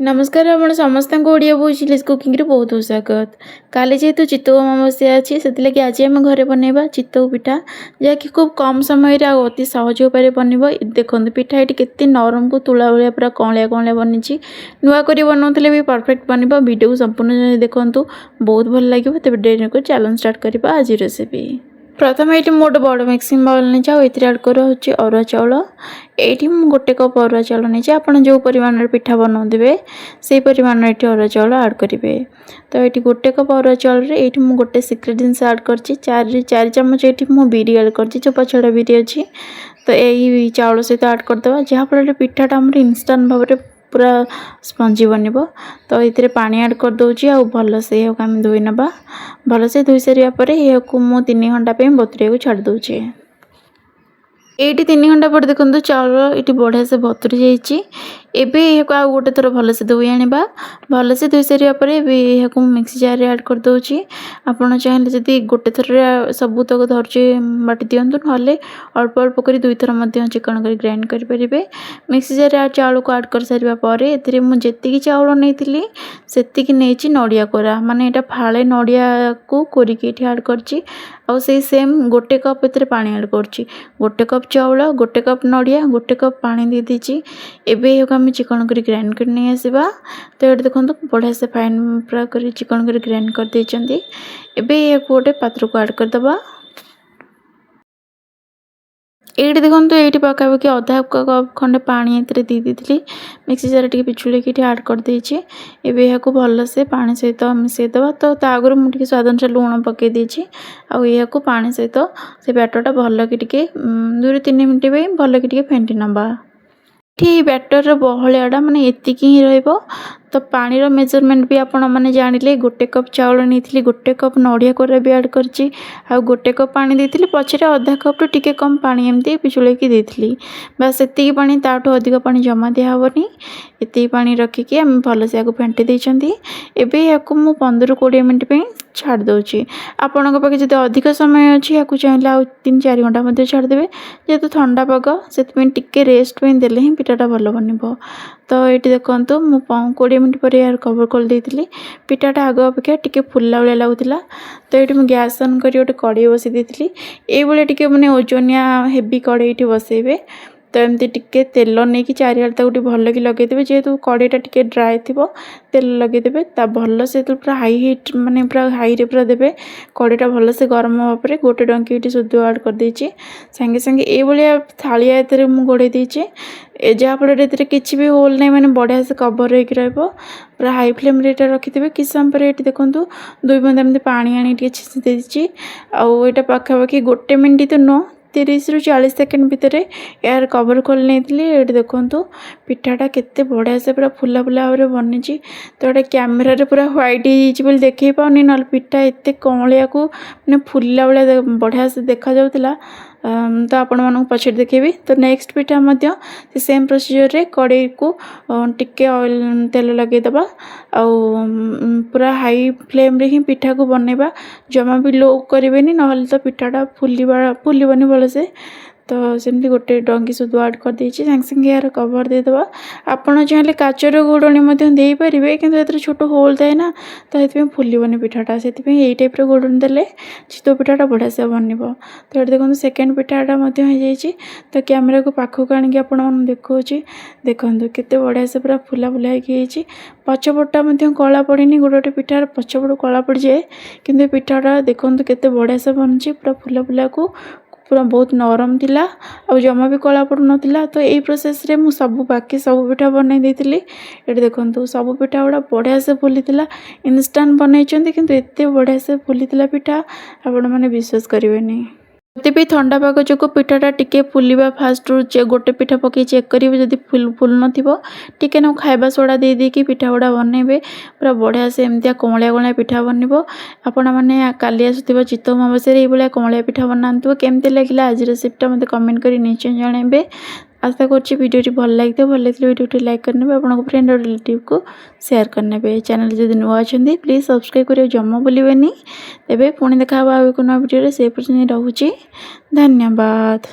नमस्कार आपण समस्त ओडिया बोइस कुकिंग रे बहुत बहुत स्वागत। काली जेहेतु चितौ अमावस्या अच्छी से आज आम घरे बनवा चितौ पिठा जहाँकि खूब कम समय रे अति सहज उपाय बनब। देखो पिठा ये केते नरम को तुला भाया पूरा कौलिया कौलिया बनी नुआ कर बनाते भी परफेक्ट बनब। वीडियो को संपूर्ण देखु बहुत भल लगे। तेज डेरी को चैलेंज स्टार्ट करवा आज रेसिपी। प्रथम ये मोटे बड़ मिक्सिंग बाउल नहीं ये आड कर अरुआ चाउल। ये गोटे कप अरुआ चाउल नहीं आप जो परिमाण पिठा बनाऊे से परिमाण ये अरुआ चाउल आड करेंगे। तो ये गोटे कप अरुआ चाउल ये गोटे सिक्रेट जिनस आड कर 4 चामच ये बिरी आड कर चोपा छड़ा बिरी अच्छी। तो यही चाउल सहित आड करदे जहाँफल पिठाटा आम इनस्टाट भाव में पूरा स्पंजी बनब। तो ये पानी ऐड कर दूची आ भल से आम धोई ना भल से धोई सारापर यह मुझे 3 घंटा बतुरिया छाड़ दूचे। ये 3 घंटा पर देखो चाउल ये बढ़िया से बतुरी जाइए। एबे यह गोटे थर भल से धोई आने भल से धोई सारापर यह मिक्सी जार ऐड कर दूची। आपड़ चाहिए जदि गोटे थर सबूतक धरचे बाटी दिंतु ना अल्प अल्प कर 2 थर चिकन कर ग्राइंड करेंगे। मिक्सी जार चाउल को आड कर सारापर मुझे चाउल नहीं से नड़िया कोरा माने यहाँ फाड़े नड़िया को कोरिकी आड कर सेम गोटे कप ए पानी ऐड कर गोटे कप चाउल गोटे कप नड़िया गोटे कप पानी दे दीची। एबे आम चिकन कर ग्राइंड कर नहीं आसवा। तो ये देखो बढ़िया से फाइन पूरा कर चिकन कर ग्राइंड कर देइचंदी। एबे या गोटे पात्र को ऐड करदबा। ये देखो ये पखापाखि अधा कप खंडे पानी ये दे दी मिक्सी जार टे पिछुड़ी आड कर देइए। एबे या भल से पानी सहित मिसईदे। तो आगुरी मुझे स्वाद अनुसार लुण पकई देछि आ पानी सहित से बैटरटा भल कि 2-3 मिनट भी भल कि फेंटी नवा। ये बैटर बहलियाटा माने एतिकी ही रहिबो। तो पानी रो मेजरमेंट भी आपण माने जानिले गोटे कप चाउल नहीं गोटे कप नड़िया कोरा भी ऐड करची आ गोटे कप पानी देथिली पछरे आधा कप तो टिके कम पानी एमती पिछुलेकी देथिली। बस एतिकी पानी ताठो अधिक पानी जमा दिया हबनी। एतिकी पानी रखिकी हम भल से आगु फेंटी देइचंदी। एबे याकु मु 15-20 मिनिट पे छाड़ दउची। आपनक पाखे जदि अधिक समय अछि याकु चाहिले आ 3-4 घंटा मध्ये छाड़ देबे। जेतु ठंडा पाग सेति टिके रेस्ट पे देले ही पिठाटा भल बनिबो। तो ये देखो मु 20 मिनट पर यार कवर कर देती पिठाटा आग अपेक्षा टिके फुला भाया लगुला। तो ये मुझे गैस ऑन कर गोटे कड़े बसई देती ये टिके मैंने ओजनिया हेवी कड़े बसइबे। तो एमती टिके तेल नहीं कि चारिआडे ताकू भल कि लगेदेवे जेहेतु कड़ेटा टिके ड्राए थी तेल लगेदेवे ता भल से पूरा हाई हिट माने पूरा हाई रे पूरा देवे। कड़ेटा भल से गरम होगा गोटे डंकी ये सुध ऐड कर देइए सांगे सांगे ये थालिया ये घोड़े देइए जहाँफल किसी भी होल नहीं मैंने बढ़िया से कवर हो पूरा हाई फ्लेम रे रखिथे। कि समय पर ये देखो 2 बूंद एमती पानी आनी छींची देइए आटा पखापाखि गोटे मिनिट तो नुह 30-40 सेकेंड भितर यार कवर खोल नहीं ये देखो पिठाटा केते बढ़िया से पूरा फुला फुला भाव में बनी। तो ये कैमेरा रे पूरा व्हाइट हो देखे पाऊनी ना पिठा एत कौलिया को मैंने फुला भाया बढ़िया से देखा जाउतिला। तो आपण मानक पछे देखेबी। तो नेक्स्ट पिठा मध्य सेम प्रोसीजर रे कड़े को टिके ऑयल तेल लगे दबा आ पूरा हाई फ्लेम रे ही पिठा को बनैबा जमा भी लो करेबेनी नहले तो पिठाटा फुलिबनी भल से। तो सेमती गोटे डंगी सुध ऐड कर देइए सांगे सांगे यार कवर देदबा। आपड़ चाहिए काचर घोड़णी दे पारे कि छोट होल थाए ना तो ये फुलिबनी पिठाटा से यही टाइप घोड़णी देले चितौ पिठाटा बढ़िया से बनब। तो ये देखो सेकेंड पिठाटा हो जाइए। तो कैमेरा को पाखक आणिक आपण देखो देखो केते बढ़िया से पूरा फुला फुला होगी। पछपटा कला पड़नी गोटे गोटे पिठार पछपट कला पड़ जाए कि पिठाटा देखो केते बढ़िया से बनी पूरा फुला फुला को पूरा बहुत नरम थिला और जमा भी कला पड़ नाला। तो यही प्रोसेस रे मु सब बाकी सब पिठा बनई देती ये देखो सब पिठा गुड़ा बढ़िया से फुली इनस्टांट बनई किंतु एते बढ़िया से फुली पिठा आपण मैंने विश्वास करेंगे। जब भी ठंडा पाग जो पिठाटा टिके फुलवा फास्ट गोटे पिठा पकई चेक करेंगे जब फुल नथिबो टिके ना खाइबा सोडा दे देकी पिठा गुड़ा बनइबे पूरा बढ़िया से एमतिया कौलिया कौलिया पिठा बनइबो। आपण माने काली आसुथिबा चितौ अमावस्या रे एभलिया कौलिया पिठा बनांतु केमते लागिला आज रेसिपीटा मते कमेंट करी निश्चय जणाइबे। आशा करछि वीडियो भल लगे वीडियो लाइक करने आपन फ्रेंड और रिलेटिव को शेयर करने। चैनल जदि नुआ अच्छे प्लीज सब्सक्राइब करियो जम्मा भूलिबेनी। तेबे पुणी देखा एक नया वीडियो से पर्यंत रहूची। धन्यवाद।